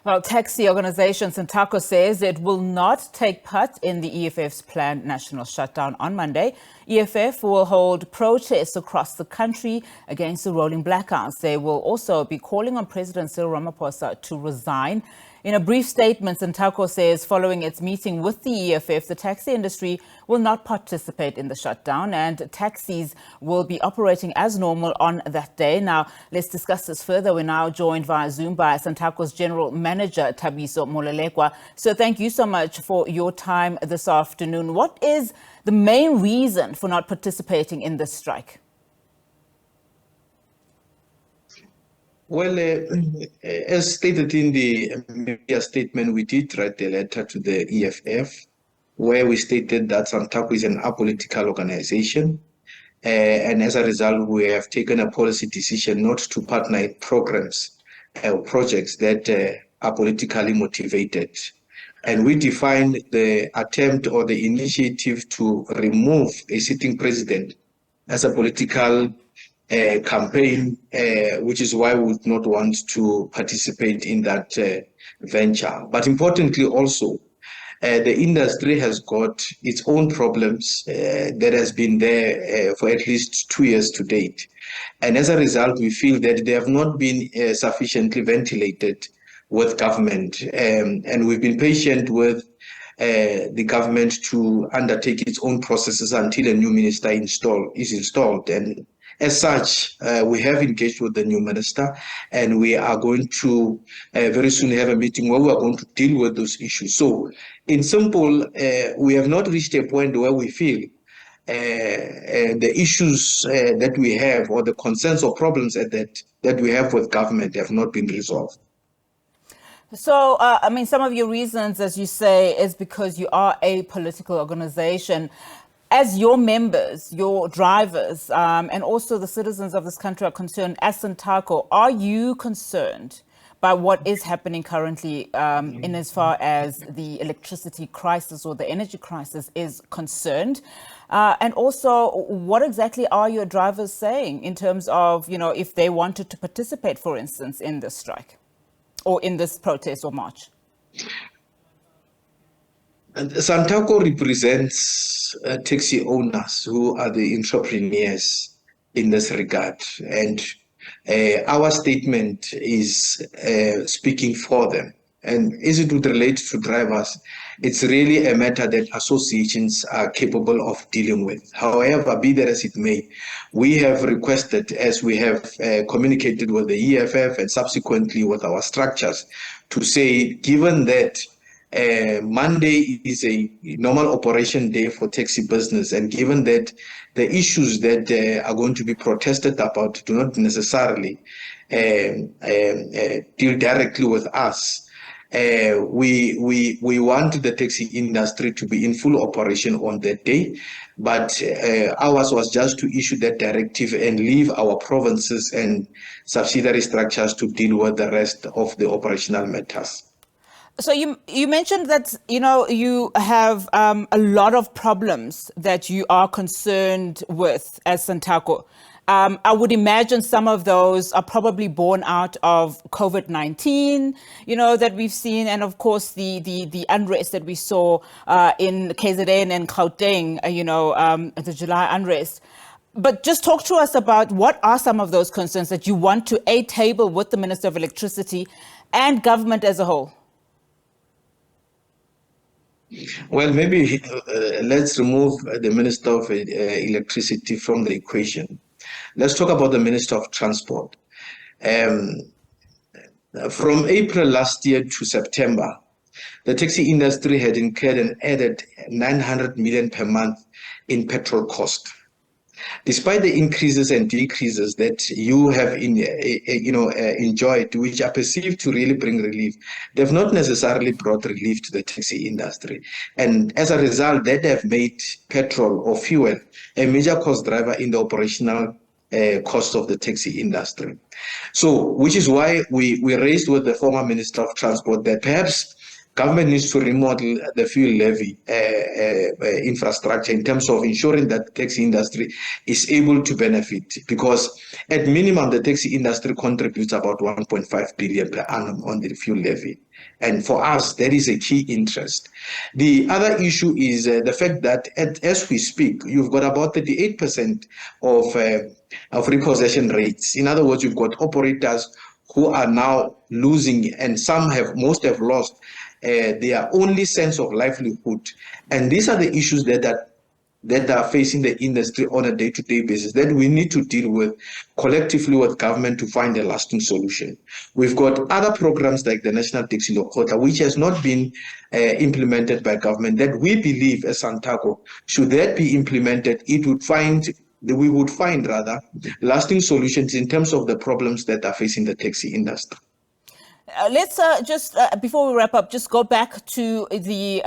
Well, taxi organization SANTACO says it will not take part in the EFF's planned national shutdown on Monday. EFF will hold protests across the country against the rolling blackouts. They will also be calling on President Cyril Ramaphosa to resign. In a brief statement, SANTACO says following its meeting with the EFF, the taxi industry will not participate in the shutdown and taxis will be operating as normal on that day. Now, let's discuss this further. We're now joined via Zoom by SANTACO's General Manager, Thabisho Molelekwa. So thank you so much for your time this afternoon. What is the main reason for not participating in this strike? Well, as stated in the media statement, we did write a letter to the EFF where we stated that SANTACO is an apolitical organization. And as a result, we have taken a policy decision not to partner in programs or projects that are politically motivated. And we define the attempt or the initiative to remove a sitting president as a political campaign, which is why we would not want to participate in that venture. But importantly also, the industry has got its own problems that has been there for at least 2 years to date. And as a result, we feel that they have not been sufficiently ventilated with government. And we've been patient with the government to undertake its own processes until a new minister is installed. And as such, we have engaged with the new minister, and we are going to very soon have a meeting where we are going to deal with those issues. So, in simple, we have not reached a point where we feel the issues that we have or the concerns or problems that we have with government have not been resolved. So, I mean, some of your reasons, as you say, is because you are a political organization. As your members, your drivers, and also the citizens of this country are concerned, as SANTACO, are you concerned by what is happening currently in as far as the electricity crisis or the energy crisis is concerned? And also, what exactly are your drivers saying in terms of, you know, if they wanted to participate, for instance, in this strike or in this protest or march? SANTACO represents taxi owners who are the entrepreneurs in this regard. And our statement is speaking for them. And as it would relate to drivers, it's really a matter that associations are capable of dealing with. However, be that as it may, we have requested, as we have communicated with the EFF and subsequently with our structures, to say, given that Monday is a normal operation day for taxi business, and given that the issues that are going to be protested about do not necessarily deal directly with us, we want the taxi industry to be in full operation on that day, but ours was just to issue that directive and leave our provinces and subsidiary structures to deal with the rest of the operational matters. So you mentioned that, you know, you have a lot of problems that you are concerned with as SANTACO. I would imagine some of those are probably born out of COVID-19, you know, that we've seen, and of course the unrest that we saw in KZN and Gauteng, the July unrest. But just talk to us about what are some of those concerns that you want to table with the Minister of Electricity and government as a whole. Well, maybe let's remove the Minister of Electricity from the equation. Let's talk about the Minister of Transport. From April last year to September, the taxi industry had incurred an added 900 million per month in petrol cost. Despite the increases and decreases that you have enjoyed, which are perceived to really bring relief, they've not necessarily brought relief to the taxi industry. And as a result, that have made petrol or fuel a major cost driver in the operational cost of the taxi industry. So, which is why we raised with the former Minister of Transport that perhaps government needs to remodel the fuel levy infrastructure in terms of ensuring that the taxi industry is able to benefit, because at minimum the taxi industry contributes about 1.5 billion per annum on the fuel levy. And for us, that is a key interest. The other issue is the fact that as we speak, you've got about 38% of repossession rates. In other words, you've got operators who are now losing, and most have lost their only sense of livelihood. And these are the issues that are facing the industry on a day-to-day basis that we need to deal with collectively with government to find a lasting solution. We've got other programs like the National Taxi Law Quota, which has not been implemented by government, that we believe as SANTACO, should that be implemented, we would find lasting solutions in terms of the problems that are facing the taxi industry. Let's just, before we wrap up, just go back to the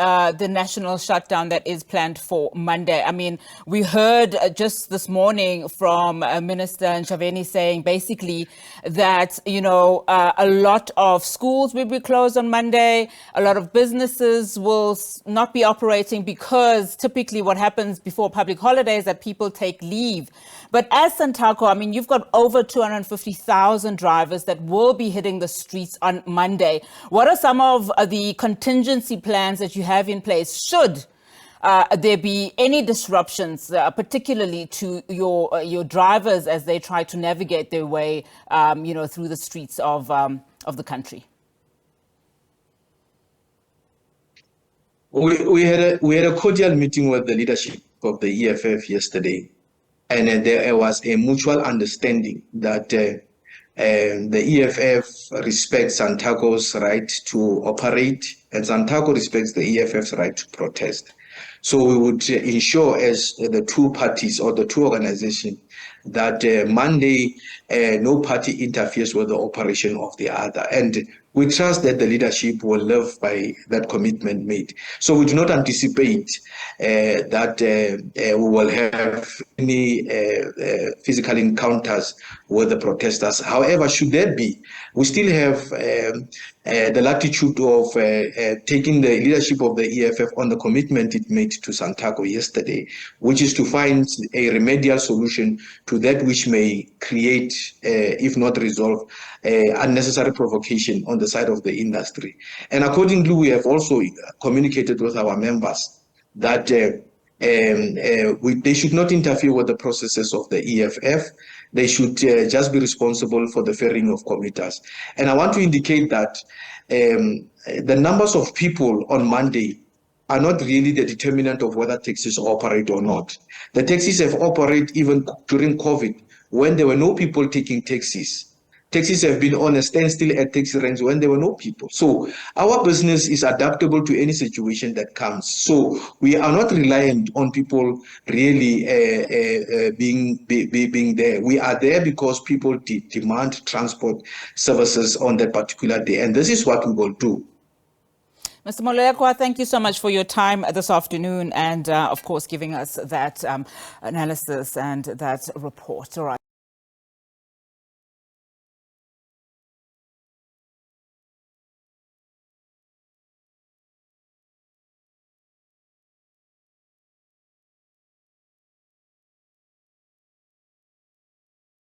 national shutdown that is planned for Monday. I mean, we heard just this morning from Minister Nchaveni saying basically that, you know, a lot of schools will be closed on Monday. A lot of businesses will not be operating because typically what happens before public holidays is that people take leave. But as SANTACO, I mean, you've got over 250,000 drivers that will be hitting the streets on Monday. What are some of the contingency plans that you have in place should there be any disruptions, particularly to your drivers as they try to navigate their way, you know, through the streets of the country? We had a cordial meeting with the leadership of the EFF yesterday. And there was a mutual understanding that the EFF respects SANTACO's right to operate, and SANTACO respects the EFF's right to protest. So we would ensure, as the two parties or the two organizations, that Monday no party interferes with the operation of the other. And we trust that the leadership will live by that commitment made. So we do not anticipate that we will have any physical encounters with the protesters. However, should there be, we still have the latitude of taking the leadership of the EFF on the commitment it made to SANTACO yesterday, which is to find a remedial solution to that which may create, if not resolve, unnecessary provocation on the side of the industry. And accordingly, we have also communicated with our members that they should not interfere with the processes of the EFF. They should just be responsible for the ferrying of commuters. And I want to indicate that the numbers of people on Monday are not really the determinant of whether taxis operate or not. The taxis have operated even during COVID when there were no people taking taxis. Taxis have been on a standstill at taxi ranks when there were no people. So our business is adaptable to any situation that comes. So we are not reliant on people really being there. We are there because people demand transport services on that particular day. And this is what we will do. Mr. Molelekwa, thank you so much for your time this afternoon and, of course, giving us that analysis and that report. All right.